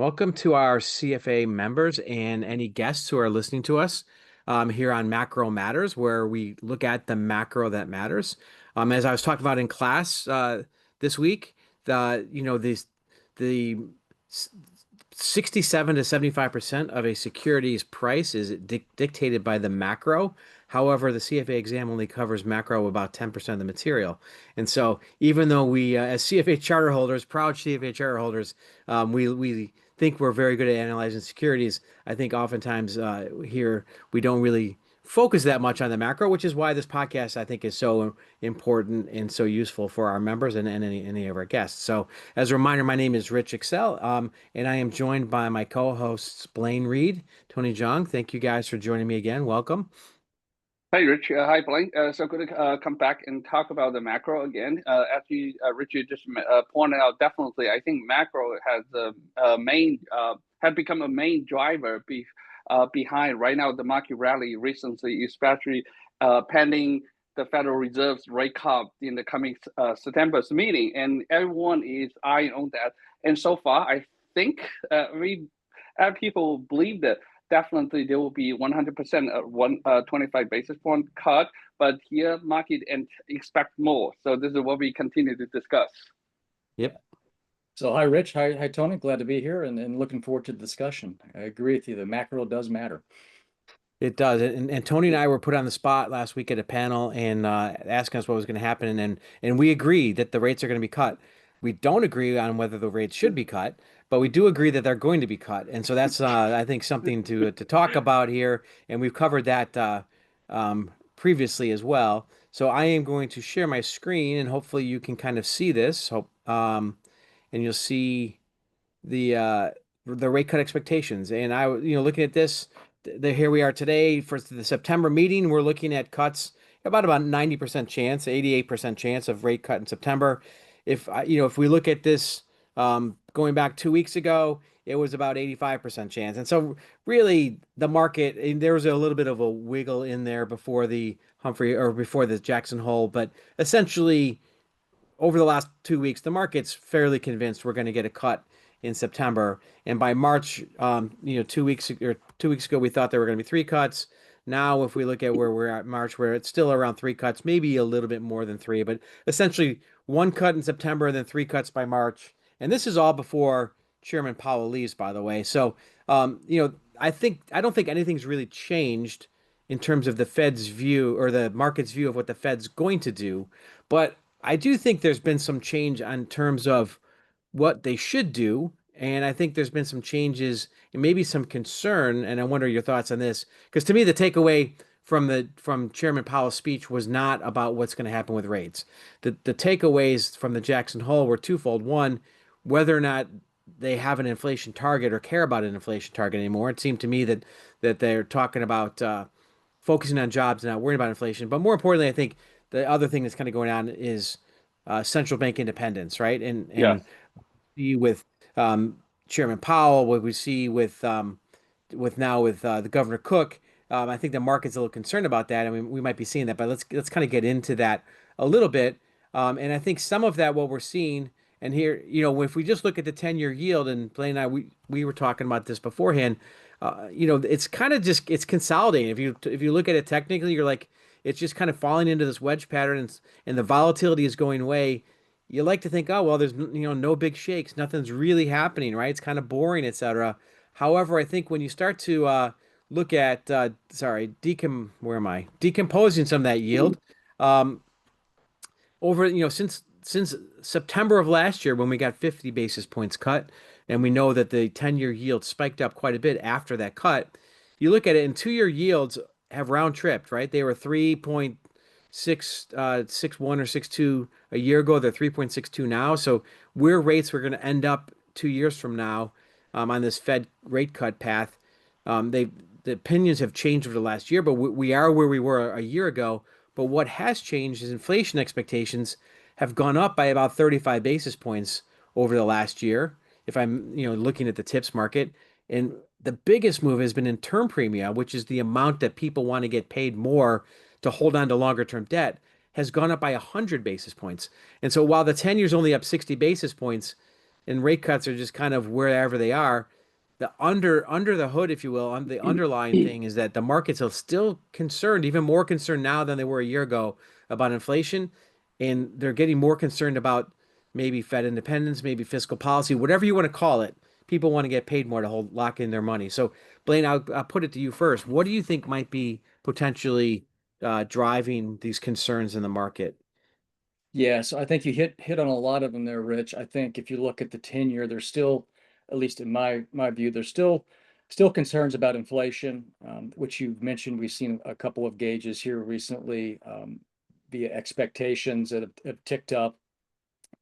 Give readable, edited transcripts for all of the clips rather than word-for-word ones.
Welcome to our CFA members and any guests who are listening to us here on Macro Matters, where we look at the macro that matters. As I was talking about in class this week, the 67 to 75% of a security's price is dictated by the macro. However, the CFA exam only covers macro about 10% of the material. And so even though we, as CFA charter holders, proud CFA charter holders, we think we're very good at analyzing securities, I think oftentimes here we don't really focus that much on the macro, which is why this podcast I think is so important and so useful for our members and any of our guests. So as a reminder, my name is Rich Excell, and I am joined by my co-hosts Blaine Reed, Tony Zhang. Thank you guys for joining me again. Welcome. Hi, Rich. Hi, Blaine. So good to come back and talk about the macro again. As Richard just pointed out, definitely, I think macro has had become a main driver behind right now the market rally recently, especially pending the Federal Reserve's rate cut in the coming September's meeting, and everyone is eyeing on that. And so far, I think we people believe that definitely there will be 100% 25 basis point cut, but here market and expect more. So this is what we continue to discuss. Yep. So hi, Rich. Hi, Tony. Glad to be here and looking forward to the discussion. I agree with you. The macro does matter. It does. And Tony and I were put on the spot last week at a panel and asking us what was going to happen. And we agree that the rates are going to be cut. We don't agree on whether the rates should be cut, but we do agree that they're going to be cut. And so that's, I think, something to talk about here. And we've covered that previously as well. So I am going to share my screen and hopefully you can kind of see this. And you'll see the rate cut expectations. And looking at this, here we are today for the September meeting. We're looking at cuts about 90% chance, 88% chance of rate cut in September. If we look at this going back 2 weeks ago, it was about 85% chance. And so really the market, and there was a little bit of a wiggle in there before the Jackson Hole, but essentially over the last 2 weeks, the market's fairly convinced we're going to get a cut in September. And by March, 2 weeks ago, we thought there were going to be three cuts. Now, if we look at where we're at March, where it's still around three cuts, maybe a little bit more than three, but essentially one cut in September and then three cuts by March. And this is all before Chairman Powell leaves, by the way. So, I don't think anything's really changed in terms of the Fed's view or the market's view of what the Fed's going to do. But I do think there's been some change in terms of what they should do. And I think there's been some changes and maybe some concern. And I wonder your thoughts on this, because to me, the takeaway from Chairman Powell's speech was not about what's going to happen with rates. The takeaways from the Jackson Hole were twofold. One, whether or not they have an inflation target or care about an inflation target anymore. It seemed to me that they're talking about focusing on jobs and not worrying about inflation. But more importantly, I think the other thing that's kind of going on is central bank independence, right? And see with Chairman Powell, what we see with the Governor Cook, I think the market's a little concerned about that. I mean, we might be seeing that, but let's kind of get into that a little bit. And I think some of that what we're seeing, and here, if we just look at the 10-year yield, and Blaine and I, we were talking about this beforehand, it's kind of just it's consolidating. If you look at it technically, you're like, it's just kind of falling into this wedge pattern, and the volatility is going away. You like to think, oh, well, there's no big shakes, nothing's really happening, right? It's kind of boring, etc. However, I think when you start to look at decomposing some of that yield over since September of last year when we got 50 basis points cut, and we know that the 10-year yield spiked up quite a bit after that cut. You look at it, and 2-year yields have round tripped, right? They were 3.61 or 62 a year ago. They're 3.62 now. So where rates were going to end up 2 years from now on this Fed rate cut path, the opinions have changed over the last year, but we are where we were a year ago. But what has changed is inflation expectations have gone up by about 35 basis points over the last year. If I'm looking at the tips market, and the biggest move has been in term premia, which is the amount that people want to get paid more to hold on to longer term debt, has gone up by 100 basis points. And so while the 10 years only up 60 basis points, and rate cuts are just kind of wherever they are. The under the hood, if you will, on the underlying thing is that the markets are still concerned, even more concerned now than they were a year ago about inflation, and they're getting more concerned about maybe Fed independence, maybe fiscal policy, whatever you want to call it. People want to get paid more to lock in their money. So, Blaine, I'll put it to you first. What do you think might be potentially driving these concerns in the market? Yeah, so I think you hit on a lot of them there, Rich. I think if you look at the 10-year, there's still, at least in my view, there's still concerns about inflation, which you've mentioned. We've seen a couple of gauges here recently, via expectations that have ticked up.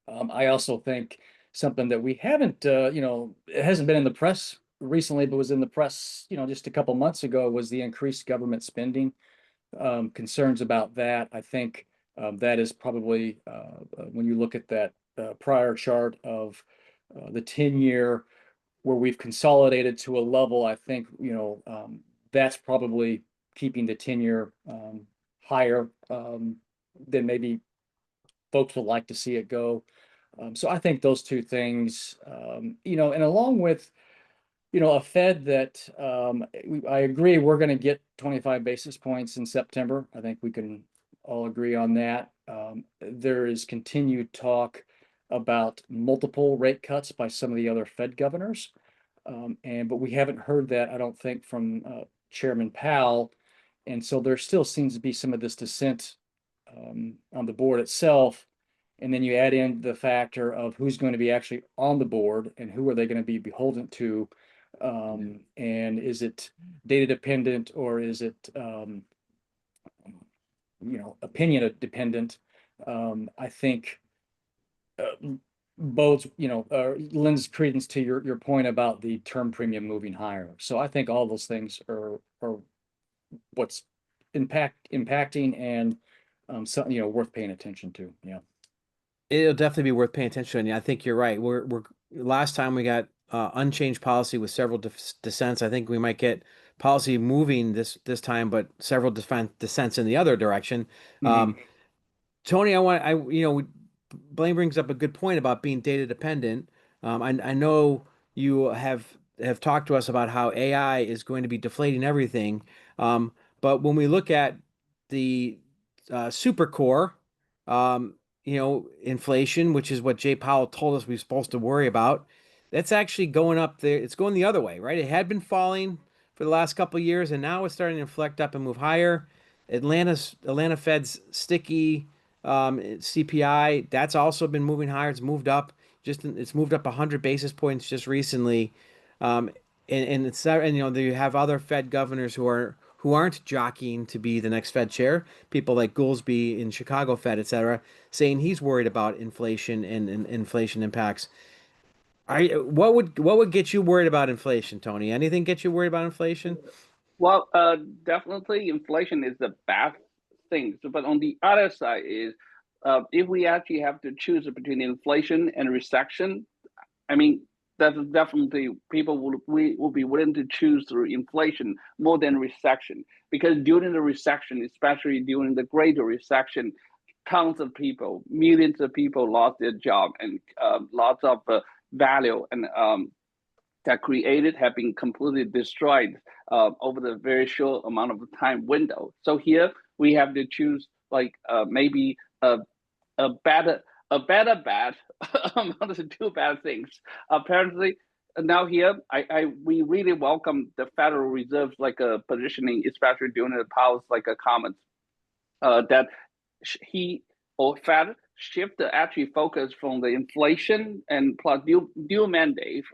I also think something that we haven't, it hasn't been in the press recently, but was in the press, just a couple months ago, was the increased government spending. Concerns about that. I think that is probably, when you look at that prior chart of the 10-year where we've consolidated to a level, I think, that's probably keeping the 10-year higher than maybe folks would like to see it go. So I think those two things, and along with, a Fed that I agree we're going to get 25 basis points in September. I think we can all agree on that. There is continued talk about multiple rate cuts by some of the other Fed governors. But we haven't heard that, I don't think, from Chairman Powell. And so there still seems to be some of this dissent on the board itself. And then you add in the factor of who's going to be actually on the board and who are they going to be beholden to. And is it data dependent, or is it, opinion dependent? I think both, lends credence to your point about the term premium moving higher. So I think all those things are what's impacting and worth paying attention to. Yeah. It'll definitely be worth paying attention to. And I think you're right. We're last time we got unchanged policy with several dissents. I think we might get policy moving this time, but several dissents in the other direction. Mhm. Tony, Blaine brings up a good point about being data dependent. I know you have talked to us about how AI is going to be deflating everything. But when we look at the super core, inflation, which is what Jay Powell told us we're supposed to worry about, that's actually going up there. It's going the other way, right? It had been falling for the last couple of years, and now it's starting to inflect up and move higher. Atlanta Fed's sticky CPI, that's also been moving higher. It's moved up. It's moved up 100 basis points just recently. Um, you have other Fed governors who aren't jockeying to be the next Fed chair. People like Goolsbee in Chicago Fed, etc., saying he's worried about inflation and inflation impacts. What would get you worried about inflation, Tony? Anything get you worried about inflation? Well, definitely inflation is a bad thing. So, but on the other side is, if we actually have to choose between inflation and recession, I mean, that's definitely people will be willing to choose through inflation more than recession, because during the recession, especially during the Great Recession, tons of people, millions of people lost their job, and lots of value and that created have been completely destroyed over the very short amount of time window. So here we have to choose like maybe a better bad among the two bad things. Apparently, now here we really welcome the Federal Reserve's like a positioning, especially during the Powell's like a comments that he or Fed shift the actually focus from the inflation and plus dual mandate,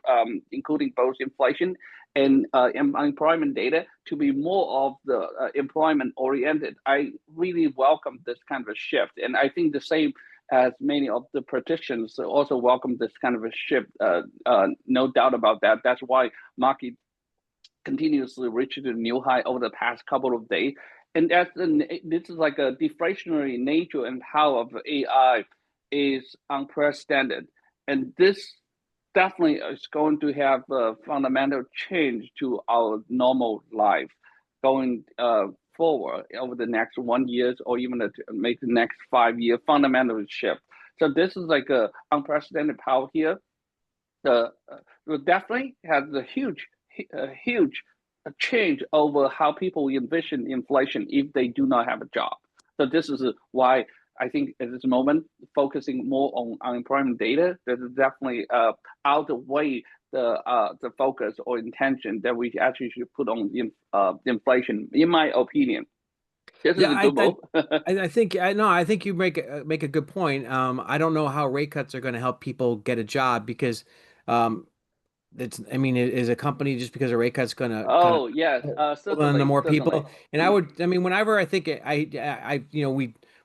including both inflation and unemployment data, to be more of the employment oriented. I really welcome this kind of a shift, and I think the same as many of the politicians also welcome this kind of a shift. No doubt about that. That's why market continuously reached a new high over the past couple of days. And this is like a deflationary nature and power of AI is unprecedented. And this definitely is going to have a fundamental change to our normal life going forward over the next 1 year or even make the next 5 year fundamental shift. So this is like a unprecedented power here. the will definitely has a huge change over how people envision inflation if they do not have a job. So this is why I think at this moment focusing more on unemployment data that is definitely outweigh the focus or intention that we actually should put on inflation. In my opinion, this is Yeah, a good move. I think you make a good point. I don't know how rate cuts are going to help people get a job because um, it's, I mean, is a company just because a rate cut's going to kind of Oh yes, hold on to certainly, more certainly. people? And I mean, whenever I think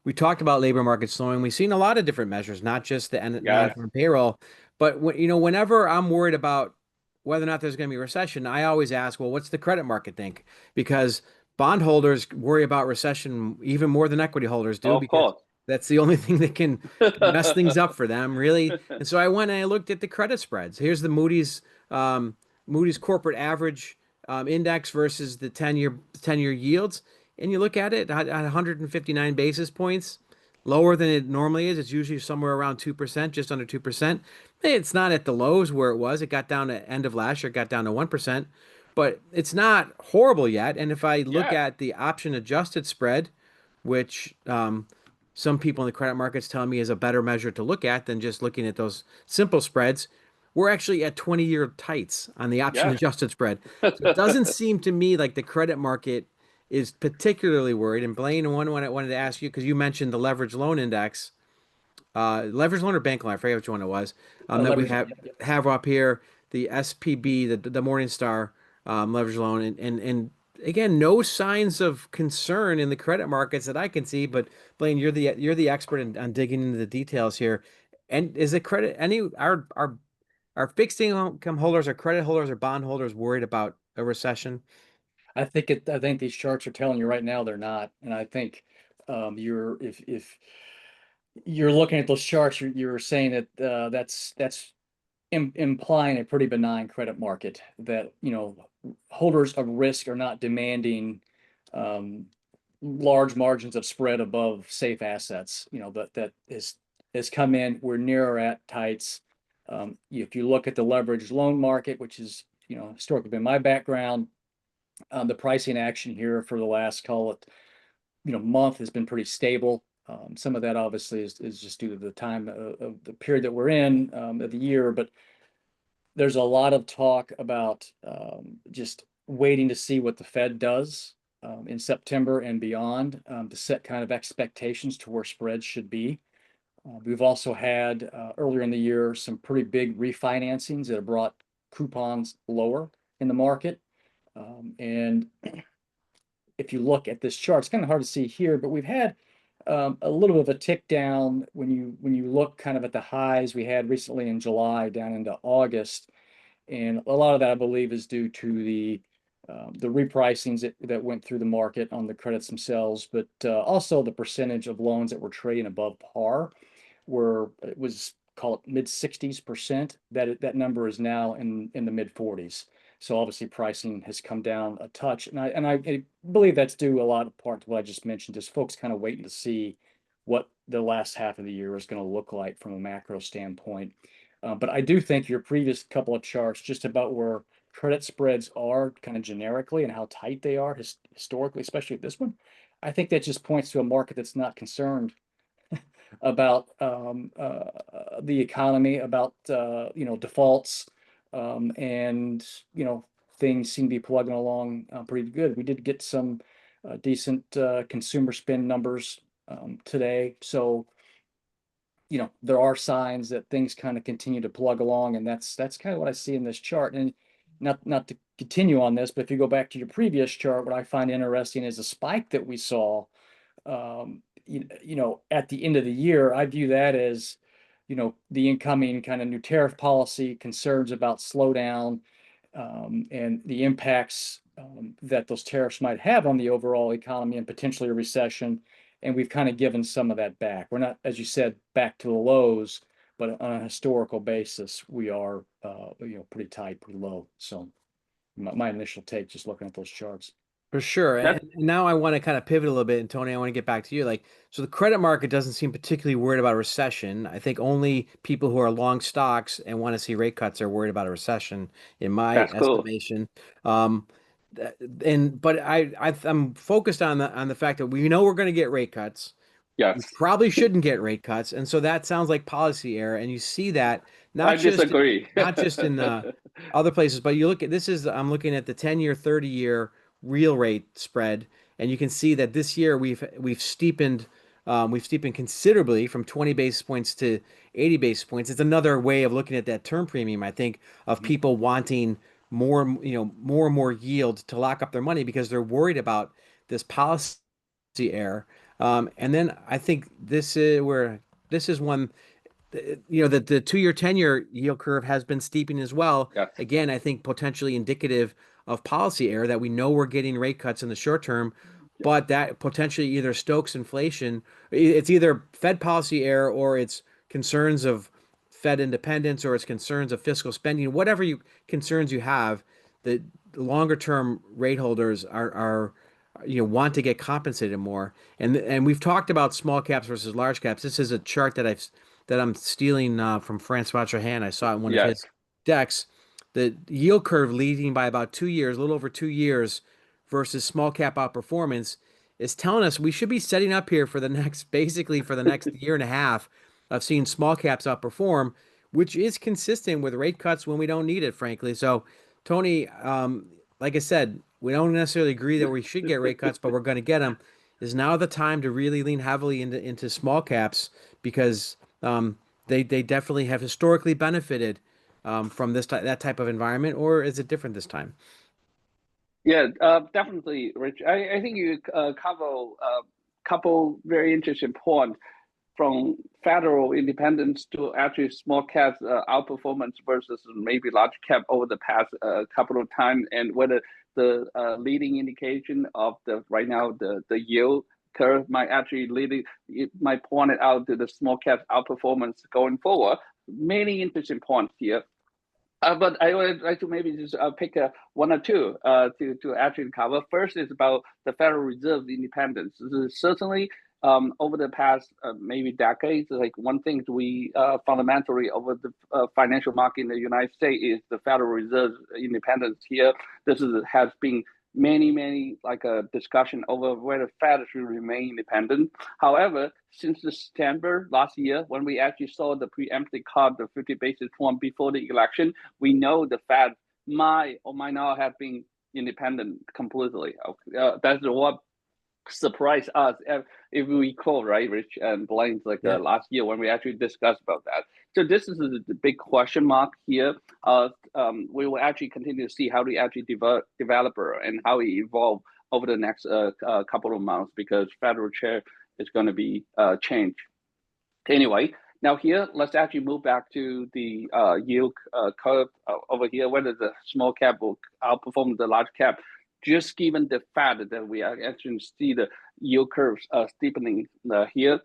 we talked about labor market slowing, we've seen a lot of different measures, not just the Yes, non-farm payroll, but whenever I'm worried about whether or not there's going to be a recession, I always ask, well, what's the credit market think? Because bondholders worry about recession even more than equity holders do of because course. that's the only thing that can mess things up for them, really. And so I went and I looked at the credit spreads. Here's the Moody's corporate average index versus the 10-year yields, and you look at it at 159 basis points, lower than it normally is. It's usually somewhere around 2%, just under 2%. It's not at the lows where it was. It got down at end of last year, it got down to 1%, but it's not horrible yet. And if I look Yes, at the option adjusted spread, which some people in the credit markets tell me is a better measure to look at than just looking at those simple spreads, we're actually at 20-year tights on the option yes. adjusted spread. So it doesn't seem to me like the credit market is particularly worried. And Blaine, one I wanted to ask you, because you mentioned the leverage loan index, leverage loan or bank loan, I forget which one it was, that we Leverage loan. have up here, the SPB, the Morningstar leverage loan, and again, no signs of concern in the credit markets that I can see. But Blaine, you're the expert on digging into the details here. And is the credit any are fixed income holders or credit holders or bond holders worried about a recession? I think these charts are telling you right now they're not, and I think you're if you're looking at those charts, you're saying that that's implying a pretty benign credit market, that holders of risk are not demanding um, large margins of spread above safe assets. That has come in. We're nearer at tights. If you look at the leveraged loan market, which is historically been my background, the pricing action here for the last, call it, month has been pretty stable. Some of that obviously is just due to the time of the period that we're in, of the year, but there's a lot of talk about just waiting to see what the Fed does in September and beyond, to set kind of expectations to where spreads should be. We've also had earlier in the year some pretty big refinancings that have brought coupons lower in the market. And if you look at this chart, it's kind of hard to see here, but we've had a little bit of a tick down when you look kind of at the highs we had recently in July down into August. And a lot of that, I believe, is due to the repricings that went through the market on the credits themselves, but also the percentage of loans that were trading above par, where it was, call it, mid-60s%. That number is now in the mid-40s. So obviously pricing has come down a touch, and I believe that's due a lot of part to what I just mentioned, is folks kind of waiting to see what the last half of the year is going to look like from a macro standpoint. But I do think your previous couple of charts, just about where credit spreads are kind of generically and how tight they are historically, especially this one, I think that just points to a market that's not concerned about the economy, about defaults, and things seem to be plugging along pretty good. We did get some decent consumer spend numbers today, so there are signs that things kind of continue to plug along, and that's kind of what I see in this chart. And not to continue on this, but if you go back to your previous chart, what I find interesting is a spike that we saw at the end of the year. I view that as the incoming kind of new tariff policy, concerns about slowdown, and the impacts that those tariffs might have on the overall economy and potentially a recession. And we've kind of given some of that back. We're not, as you said, back to the lows, but on a historical basis, we are pretty tight, pretty low. So my initial take, just looking at those charts. For sure. That's And now I want to kind of pivot a little bit, and Tony, I want to get back to you. Like, so the credit market doesn't seem particularly worried about a recession. I think only people who are long stocks and want to see rate cuts are worried about a recession, in my that's cool. estimation. Um, and but I'm focused on the fact that we know we're going to get rate cuts. We Yes, probably shouldn't get rate cuts, and so that sounds like policy error. And you see that I not just disagree. not just in other places, but you look at this is I'm looking at the 10-year, 30-year real rate spread, and you can see that this year we've steepened considerably from 20 basis points to 80 basis points. It's another way of looking at that term premium, I think, of people wanting more and more yield to lock up their money because they're worried about this policy error. And then I think this is one, the 2-year, 10-year yield curve has been steepening as well. Yes, Again, I think potentially indicative of policy error that we know we're getting rate cuts in the short term, yes, but that potentially either stokes inflation. It's either Fed policy error or it's concerns of Fed independence or it's concerns of fiscal spending, whatever concerns you have, the longer term rate holders are want to get compensated more. And we've talked about small caps versus large caps. This is a chart that I'm stealing from Francois Trahan. I saw it in one of yes. his decks. The yield curve leading by about 2 years, a little over 2 years, versus small cap outperformance is telling us we should be setting up here for the next, basically for the next year and a half of seeing small caps outperform, which is consistent with rate cuts when we don't need it, frankly. So, Tony, like I said, we don't necessarily agree that we should get rate cuts, but we're going to get them. Is now the time to really lean heavily into small caps because they definitely have historically benefited from that type of environment, or is it different this time? Yeah, definitely, Rich. I think you cover a couple very interesting points from federal independence to actually small cap outperformance versus maybe large cap over the past couple of times, and whether the leading indication of the right now the yield curve might actually it might point it out to the small cap outperformance going forward. Many interesting points here. But I would like to maybe just pick one or two to actually cover. First is about the Federal Reserve independence. This is certainly over the past maybe decades, like one thing we fundamentally over the financial market in the United States is the Federal Reserve independence here. Has been many like a discussion over whether Fed should remain independent. However, since the September last year, when we actually saw the preemptive cut, the 50 basis point before the election, we know the Fed might or might not have been independent completely. That's what surprised us if we recall, right, Rich and Blaine, like Yeah. last year when we actually discussed about that. So this is the big question mark here. We will actually continue to see how we actually develop and how it evolve over the next couple of months because federal chair is going to be changed. Anyway, now here, let's actually move back to the yield curve over here, whether the small cap will outperform the large cap, just given the fact that we are actually see the yield curves steepening here.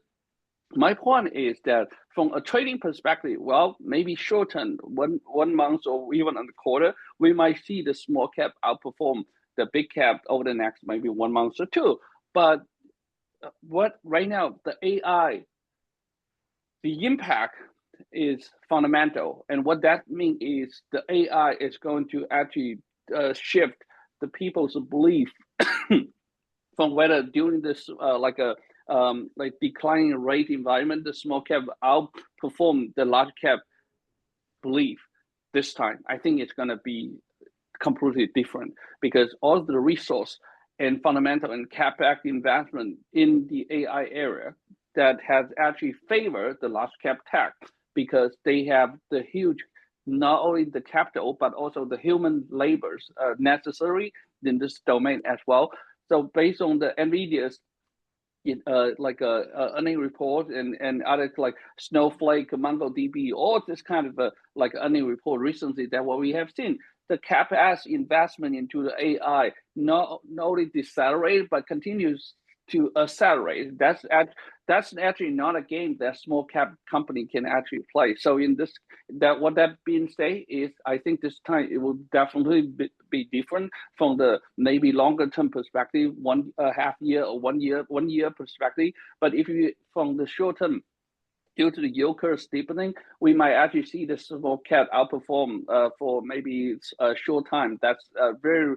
My point is that from a trading perspective, well, maybe short term, one month or even a quarter, we might see the small cap outperform the big cap over the next maybe 1 month or two. But what right now, the impact is fundamental. And what that means is the AI is going to actually shift the people's belief from whether during this like declining rate environment, the small cap outperform the large cap belief this time. I think it's going to be completely different because all the resource and fundamental and capex investment in the AI area that has actually favored the large cap tech because they have the huge not only the capital but also the human labors necessary in this domain as well. So based on the Nvidia's like earning report and other like Snowflake, MongoDB, all this kind of like earning report recently that what we have seen, the CapEx investment into the AI not only decelerate but continues to accelerate. that's actually not a game that small cap company can actually play. So in this, that what that being said is, I think this time it will definitely be different from the maybe longer term perspective, one half year or 1 year, 1 year perspective. But if you from the short term, due to the yield curve steepening, we might actually see the small cap outperform for maybe a short time. That's very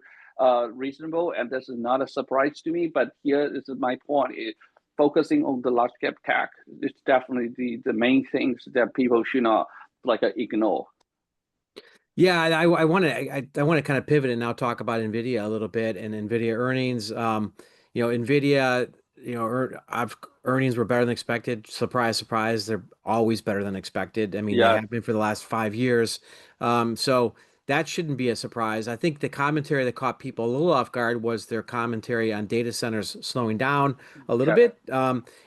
reasonable, and this is not a surprise to me. But here is my point: is focusing on the large cap tech. It's definitely the main things that people should not like ignore. Yeah, I want to I want to kind of pivot and now talk about Nvidia a little bit and Nvidia earnings. Nvidia, earnings were better than expected. Surprise, surprise, they're always better than expected. I mean, they Yeah, have been for the last 5 years. So that shouldn't be a surprise. I think the commentary that caught people a little off guard was their commentary on data centers slowing down a little yeah,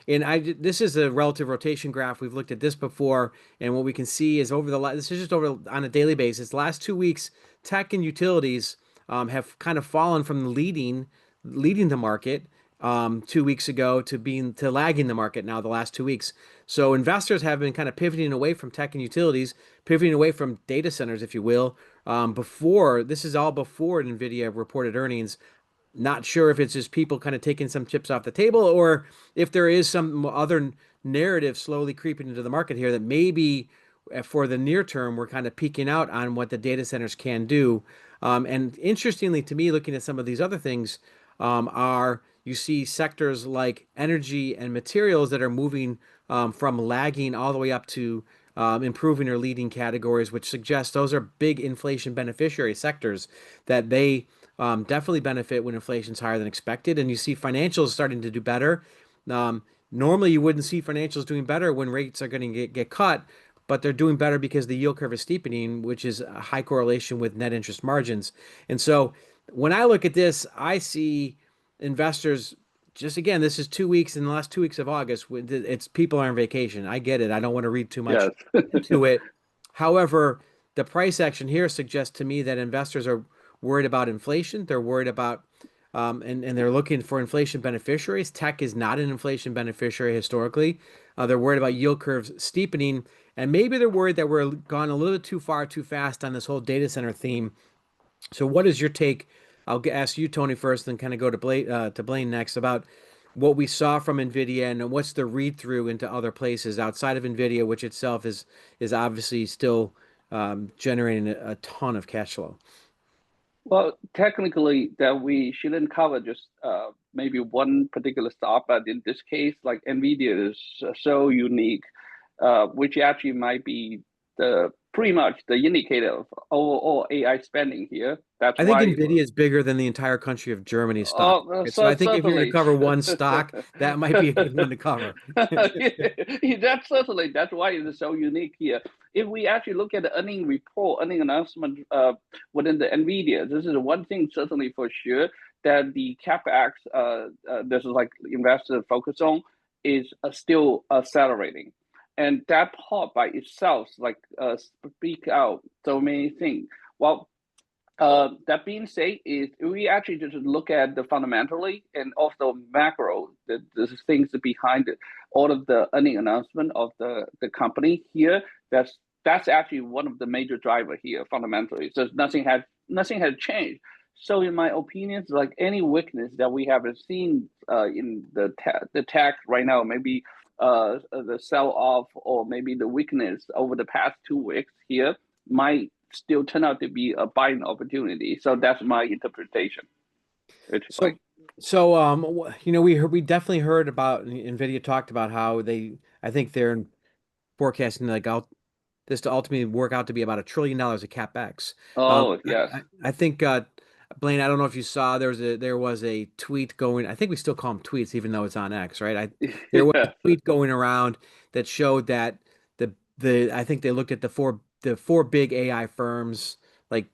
bit. This is a relative rotation graph. We've looked at this before. And what we can see is this is just over on a daily basis. Last 2 weeks, tech and utilities have kind of fallen from the leading the market 2 weeks ago to lagging the market now the last 2 weeks. So investors have been kind of pivoting away from tech and utilities, pivoting away from data centers, if you will. This is all before Nvidia reported earnings. Not sure if it's just people kind of taking some chips off the table or if there is some other narrative slowly creeping into the market here that maybe for the near term, we're kind of peaking out on what the data centers can do. And interestingly to me, looking at some of these other things, are you see sectors like energy and materials that are moving from lagging all the way up to improving or leading categories, which suggests those are big inflation beneficiary sectors that they definitely benefit when inflation's higher than expected. And you see financials starting to do better. Normally, you wouldn't see financials doing better when rates are going to get cut, but they're doing better because the yield curve is steepening, which is a high correlation with net interest margins. And so when I look at this, I see investors just again, this is 2 weeks in the last 2 weeks of August. It's people are on vacation. I get it. I don't want to read too much yes. into it. However, the price action here suggests to me that investors are worried about inflation. They're worried about and they're looking for inflation beneficiaries. Tech is not an inflation beneficiary historically. They're worried about yield curves steepening, and maybe they're worried that we're gone a little bit too far, too fast on this whole data center theme. So, what is your take? Ask you, Tony, first, then kind of go to Blaine next about what we saw from NVIDIA and what's the read through into other places outside of NVIDIA, which itself is obviously still generating a ton of cash flow. Well, technically, that we shouldn't cover just maybe one particular stock, but in this case, like Nvidia is so unique, which actually might be the pretty much the indicator of overall AI spending here. That's I think why. NVIDIA is bigger than the entire country of Germany's stock Oh, market. So so I think if you're going to certainly. cover one stock, that might be a good one to cover. That's certainly that's why it's so unique here. If we actually look at the earning report, earning announcement within the Nvidia, this is one thing certainly for sure that the capex this is like investor focus on is still accelerating, and that part by itself like speak out so many things. Well, that being said, is we actually just look at the fundamentally and also macro, the things behind it, all of the earning announcement of the company here. That's actually one of the major driver here fundamentally. So nothing has changed. So in my opinion, like any weakness that we have seen in the tech right now, maybe the sell off or maybe the weakness over the past 2 weeks here might still turn out to be a buying opportunity. So that's my interpretation. It's So, like, we definitely heard about NVIDIA talked about how I think they're forecasting like out this to ultimately work out to be about $1 trillion of capex. oh yes, I think Blaine, I don't know if you saw there was a tweet going. I think we still call them tweets, even though it's on X, right? There was a yeah, tweet going around that showed that I think they looked at the four big AI firms like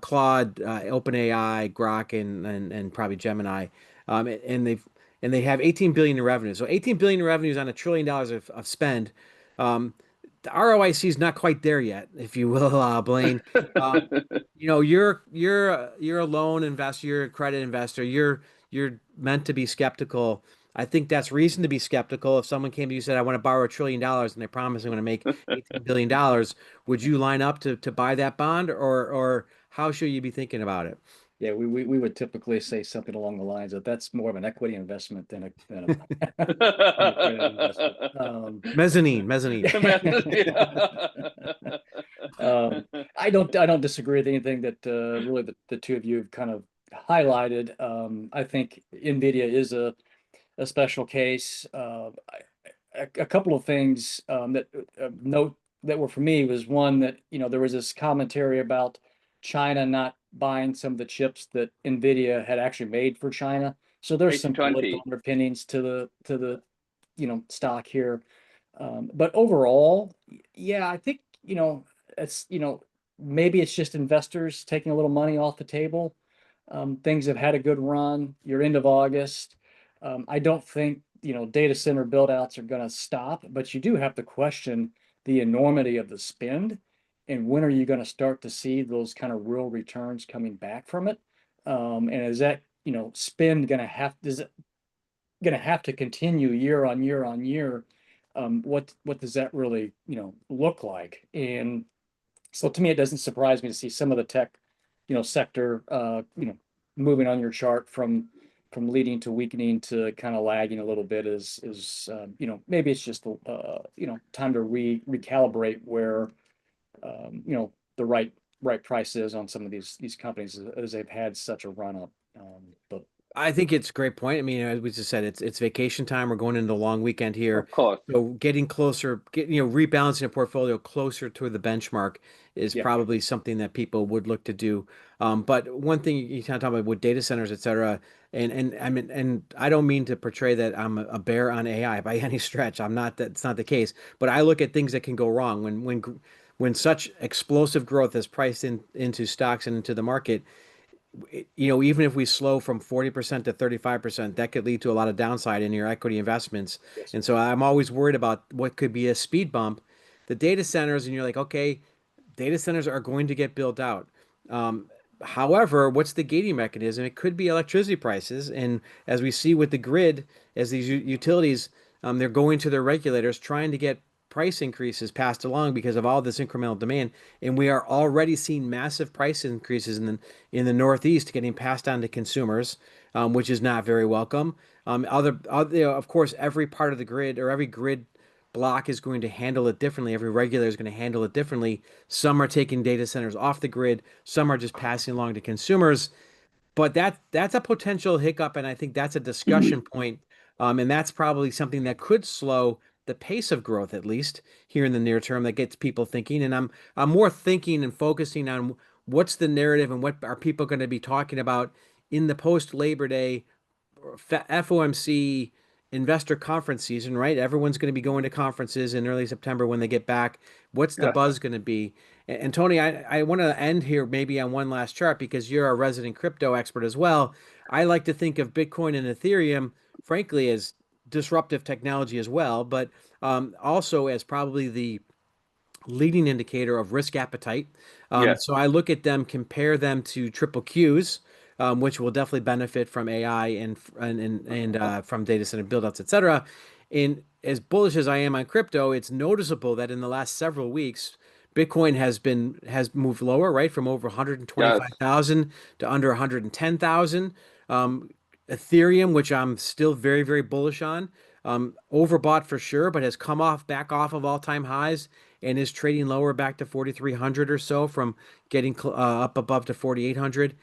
Claude, OpenAI, Grok, and probably Gemini, and they have 18 billion in revenue. So 18 billion in revenues on $1 trillion of spend. The ROIC is not quite there yet, if you will, Blaine. Um, you're a loan investor, you're a credit investor, you're meant to be skeptical. I think that's reason to be skeptical. If someone came to you and said, I want to borrow $1 trillion and they promise I'm going to make $18 billion, would you line up to buy that bond, or how should you be thinking about it? Yeah, we would typically say something along the lines of that's more of an equity investment than a credit investment. Mezzanine. I don't disagree with anything that really the two of you have kind of highlighted. I think NVIDIA is a special case. A couple of things that note that were for me was one that, there was this commentary about China not buying some of the chips that NVIDIA had actually made for China. So there's some political 80-20. underpinnings to the stock here. But overall, yeah, I think, it's, maybe it's just investors taking a little money off the table. Things have had a good run. You're end of August. I don't think, data center build outs are going to stop, but you do have to question the enormity of the spend and when are you going to start to see those kind of real returns coming back from it? And is that, spend is it going to have to continue year on year on year? What does that really, look like? And so to me, it doesn't surprise me to see some of the tech, sector, moving on your chart from leading to weakening to kind of lagging a little bit maybe it's just time to recalibrate where the right price is on some of these companies as they've had such a run up. But I think it's a great point. I mean, as we just said, it's vacation time. We're going into the long weekend here. Of course. So getting closer, rebalancing a portfolio closer to the benchmark is Yeah. probably something that people would look to do. But one thing you kind of talk about with data centers, et cetera, and I mean, and I don't mean to portray that I'm a bear on AI by any stretch. I'm not. That's not the case. But I look at things that can go wrong when such explosive growth is priced into stocks and into the market. Even if we slow from 40% to 35%, that could lead to a lot of downside in your equity investments. Yes. And so I'm always worried about what could be a speed bump. The data centers, and you're like, okay, data centers are going to get built out. However, what's the gating mechanism? It could be electricity prices. And as we see with the grid, as these utilities, they're going to their regulators trying to get price increases passed along because of all this incremental demand. And we are already seeing massive price increases in the Northeast getting passed on to consumers, which is not very welcome. Of course, every part of the grid or every grid block is going to handle it differently. Every regulator is going to handle it differently. Some are taking data centers off the grid. Some are just passing along to consumers. But that's a potential hiccup, and I think that's a discussion point. And that's probably something that could slow the pace of growth, at least here in the near term, that gets people thinking. And I'm more thinking and focusing on what's the narrative and what are people going to be talking about in the post Labor Day FOMC investor conference season, right? Everyone's going to be going to conferences in early September when they get back. What's the Yes. buzz going to be? And Tony, I want to end here maybe on one last chart because you're a resident crypto expert as well. I like to think of Bitcoin and Ethereum, frankly, as disruptive technology as well, but also as probably the leading indicator of risk appetite. Yes. So I look at them, compare them to triple Qs, which will definitely benefit from AI and from data center buildouts, et cetera. And as bullish as I am on crypto, it's noticeable that in the last several weeks, Bitcoin has moved lower, right, from over Yes. 125,000 to under 110,000. Ethereum, which I'm still very, very bullish on, overbought for sure, but has come back off of all-time highs and is trading lower back to 4,300 or so from getting up above to 4,800.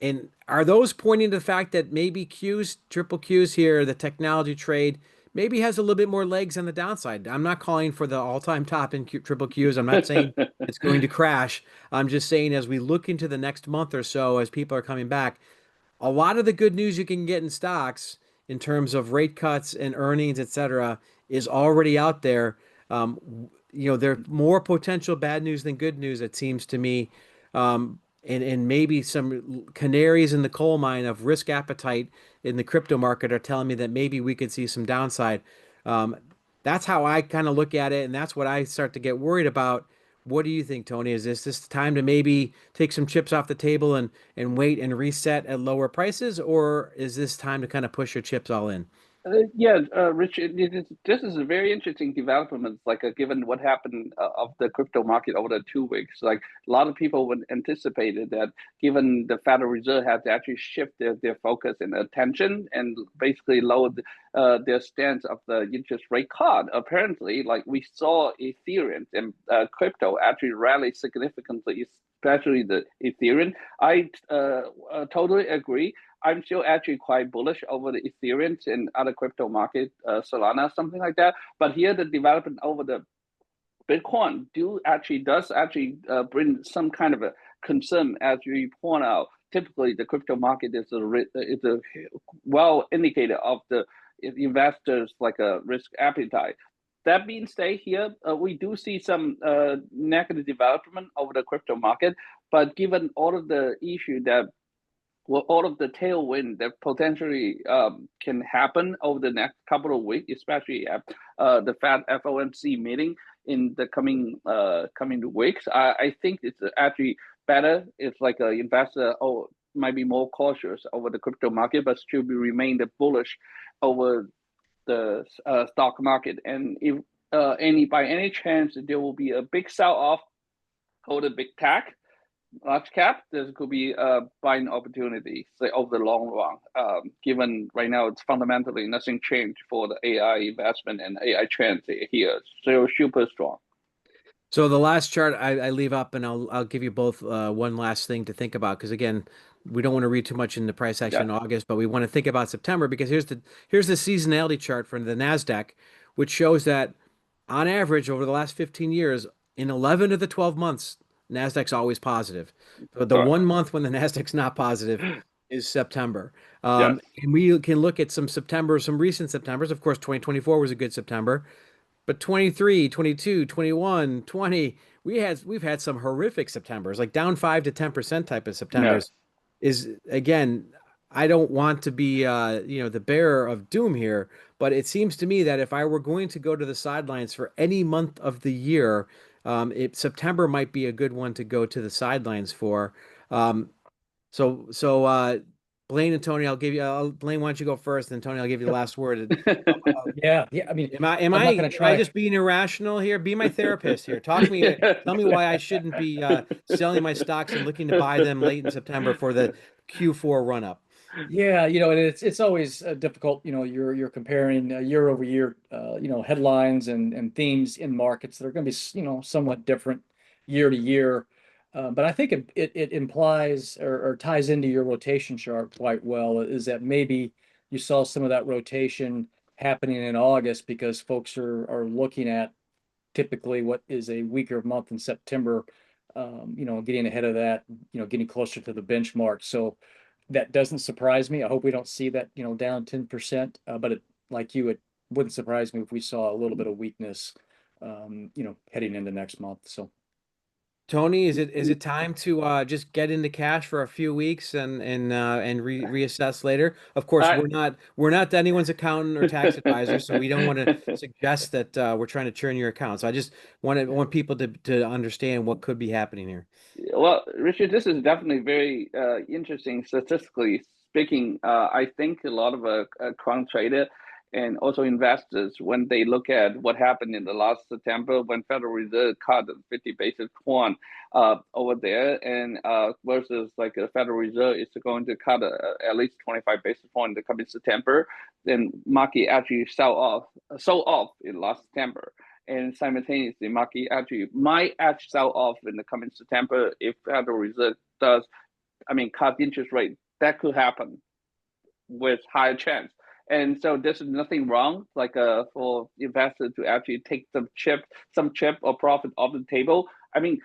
And are those pointing to the fact that maybe triple Qs here, the technology trade, maybe has a little bit more legs on the downside? I'm not calling for the all-time top in triple Qs. I'm not saying it's going to crash. I'm just saying as we look into the next month or so, as people are coming back, a lot of the good news you can get in stocks in terms of rate cuts and earnings, et cetera, is already out there. There's more potential bad news than good news, it seems to me. And maybe some canaries in the coal mine of risk appetite in the crypto market are telling me that maybe we could see some downside. Um, that's how I kind of look at it, and that's what I start to get worried about. What do you think, Tony? Is this time to maybe take some chips off the table and wait and reset at lower prices, or is this time to kind of push your chips all in? Yeah, Rich, this is a very interesting development. Like, given what happened of the crypto market over the 2 weeks, like a lot of people would anticipated that, given the Federal Reserve had to actually shift their focus and attention and basically lowered their stance of the interest rate cut. Apparently, like we saw Ethereum and crypto actually rally significantly, especially the Ethereum. I totally agree. I'm still actually quite bullish over the Ethereum and other crypto market, Solana, something like that. But here, the development over the Bitcoin does actually bring some kind of a concern, as you point out. Typically, the crypto market is a well indicator of the investors like a risk appetite. That being said, here we do see some negative development over the crypto market, but given all of the issue that well, all of the tailwind that potentially can happen over the next couple of weeks, especially at the Fed FOMC meeting in the coming weeks. I think it's actually better if like an investor might be more cautious over the crypto market, but still be remain the bullish over the stock market. And if by any chance there will be a big sell off over the big tech, large cap, there could be a buying opportunity, say over the long run. Given right now it's fundamentally nothing changed for the AI investment and AI trends here, so super strong. So the last chart I leave up, and I'll give you both one last thing to think about because again, we don't want to read too much in the price action Yeah, in August, but we want to think about September because here's the seasonality chart for the Nasdaq, which shows that on average over the last 15 years, in 11 of the 12 months, Nasdaq's always positive. But the correct. one month when the Nasdaq's not positive is September. Yes, And we can look at some recent Septembers. Of course, 2024 was a good September. But 23, 22, 21, 20, we've had some horrific Septembers, like down 5 to 10% type of yes. Septembers is again, I don't want to be the bearer of doom here, but it seems to me that if I were going to go to the sidelines for any month of the year, September might be a good one to go to the sidelines for. Um, so Blaine and Tony, Blaine, why don't you go first, and Tony, I'll give you the last word. Yeah, yeah. I mean, Am I'm I not going to am I try. just being irrational here? Be my therapist here. Talk to me. Tell me why I shouldn't be selling my stocks and looking to buy them late in September for the Q4 run up. Yeah, and it's always difficult. You're comparing year over year, headlines and themes in markets that are going to be, somewhat different year to year. But I think it implies or ties into your rotation chart quite well. Is that maybe you saw some of that rotation happening in August because folks are looking at typically what is a weaker month in September, getting ahead of that, getting closer to the benchmark. So that doesn't surprise me. I hope we don't see that, down 10%. But like you, it wouldn't surprise me if we saw a little bit of weakness, heading into next month. So Tony, is it time to just get into cash for a few weeks and reassess later? Of course, I we're not anyone's accountant or tax advisor, so we don't want to suggest that we're trying to churn your account. So I just want people to understand what could be happening here. Well, Richard, this is definitely very interesting statistically speaking. I think a lot of quant trader and also investors, when they look at what happened in the last September when Federal Reserve cut 50 basis point over there, and versus like the Federal Reserve is going to cut at least 25 basis point in the coming September, then market actually sold off in last September, and simultaneously market actually might actually sell off in the coming September if Federal Reserve does, cut interest rate. That could happen with higher chance. And so there's nothing wrong, like for investors to actually take some chip or profit off the table. I mean,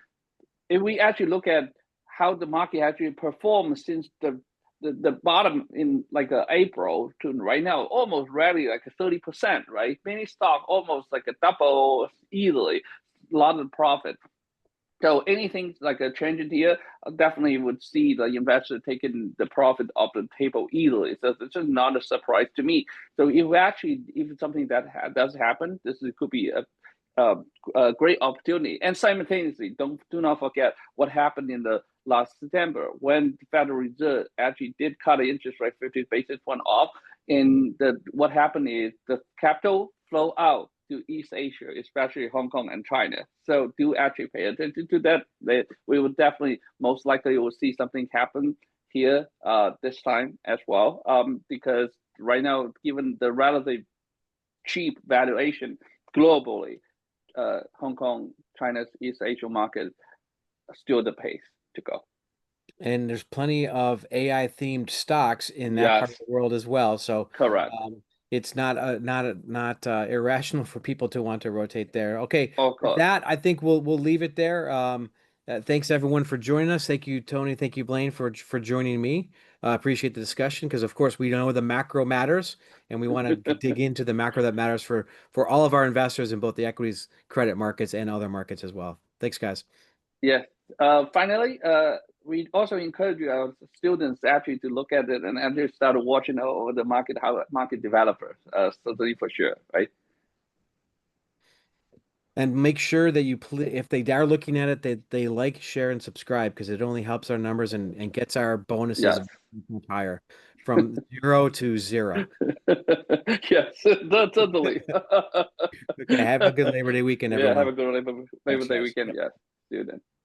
if we actually look at how the market actually performed since the bottom in like April to right now, almost rally like 30%, right? Many stock almost like a double easily, a lot of profit. So anything like a change in here, definitely would see the investor taking the profit off the table easily. So it's just not a surprise to me. So if it's something that does happen, could be a, a great opportunity. And simultaneously, do not forget what happened in the last September when the Federal Reserve actually did cut the interest rate 50 basis point off. what happened is the capital flow out to East Asia, especially Hong Kong and China. So do actually pay attention to that. We will definitely, most likely, will see something happen here this time as well. Because right now, given the relatively cheap valuation globally, Hong Kong, China's East Asia market are still the pace to go. And there's plenty of AI themed stocks in that part of Yes, the world as well. So correct. it's not irrational for people to want to rotate there. Okay, Of with course. that, I think we'll leave it there. Thanks everyone for joining us. Thank you, Tony. Thank you, Blaine, for joining me. Appreciate the discussion because, of course, we know the macro matters, and we want to dig into the macro that matters for all of our investors in both the equities, credit markets, and other markets as well. Thanks, guys. Yes. Finally, we also encourage our students actually to look at it and actually start watching over the market, how market developers, certainly for sure, right? And make sure that if they are looking at it, that they like, share, and subscribe because it only helps our numbers and gets our bonuses Yes. higher from 0 to 0. Yes, totally. Okay, have a good Labor Day weekend, Yeah, have everyone. a good Labor Thanks, Day guys. weekend. Yes, see you then.